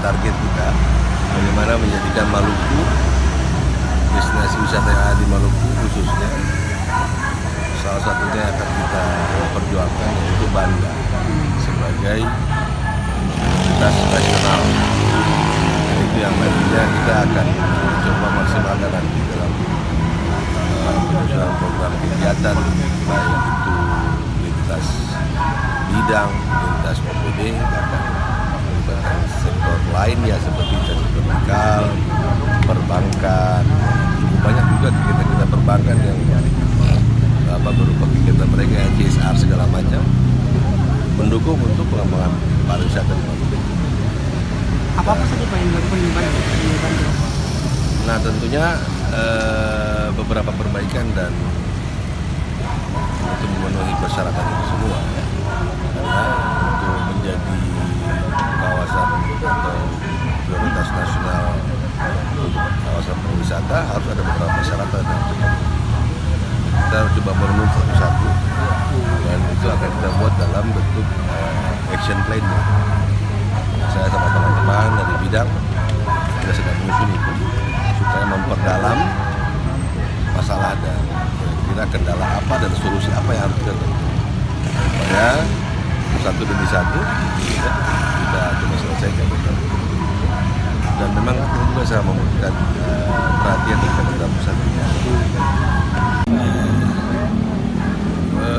target kita bagaimana menjadikan Maluku, destinasi wisata yang ada di Maluku khususnya, salah satunya akan kita perjuangkan yaitu Banda sebagai identitas nasional. Itu yang nantinya kita akan coba maksimalkan nanti dalam penyusunan program kegiatan, baik itu lintas bidang, lintas PPD, bahkan sektor lainnya seperti sektor legal, perbankan. Cukup banyak juga kita perbankan yang berupa kegiatan mereka yang CSR segala macam, mendukung untuk pengembangan pariwisata di Maluku. Apa saja Pak yang dilakukan di Banda? Nah, tentunya beberapa perbaikan dan untuk memenuhi persyaratan itu semua, ya. Karena untuk menjadi kawasan atau prioritas nasional untuk kawasan pariwisata harus ada beberapa persyaratan yang kita coba merenung satu-satu, dan itu akan kita buat dalam bentuk action plan-nya. Saya sama teman-teman dari bidang kita sedang menyusun itu supaya memperdalam masalah dan kira-kira kendala apa dan solusi apa yang harus kita tempuh supaya satu demi satu ya, kita coba selesaikan. Dan memang juga saya membutuhkan perhatian dari pemerintah pusat.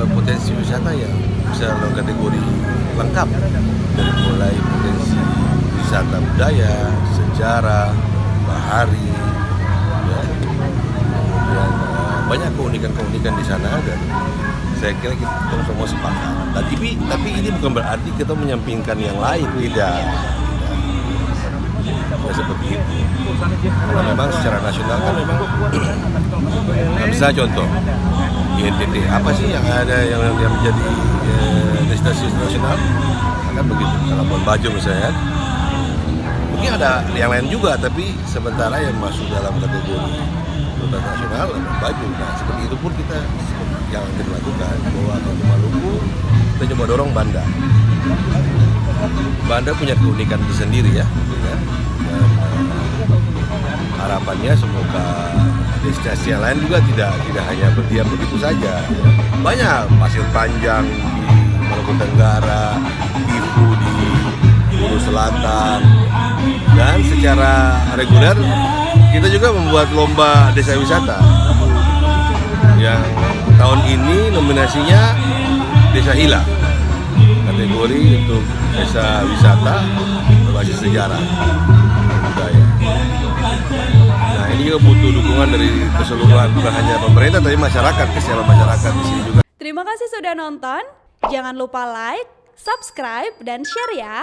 Potensi wisata yang bisa dalam kategori lengkap, dari mulai potensi wisata budaya, sejarah, bahari, ya. Kemudian banyak keunikan-keunikan di sana, dan saya kira kita semua sepakat. Tapi ini bukan berarti kita menyampingkan yang lain, tidak seperti itu. Karena memang secara nasional kan memang bisa contoh di NTT apa sih yang ada yang menjadi destinasi nasional, kan begitu. Kalau Labuan Bajo misalnya, mungkin ada yang lain juga, tapi sementara yang masuk dalam kategori prioritas nasional Labuan Bajo. Nah, seperti itu pun kita yang kita lakukan bahwa untuk Maluku kita coba dorong Banda. Banda punya keunikan tersendiri ya. Dan harapannya semoga destinasi yang lain juga tidak hanya berdiam begitu saja. Banyak pasir panjang di Maluku Tenggara, Ibu di Hulu Selatan, dan secara reguler kita juga membuat lomba desa wisata yang tahun ini nominasinya Desa Hila, kategori untuk desa wisata berbasis sejarah budaya. Nah, ini juga butuh dukungan dari keseluruhan, bukan hanya pemerintah tapi masyarakat, kesiapan masyarakat di sini juga. Terima kasih sudah nonton. Jangan lupa like, subscribe, dan share ya.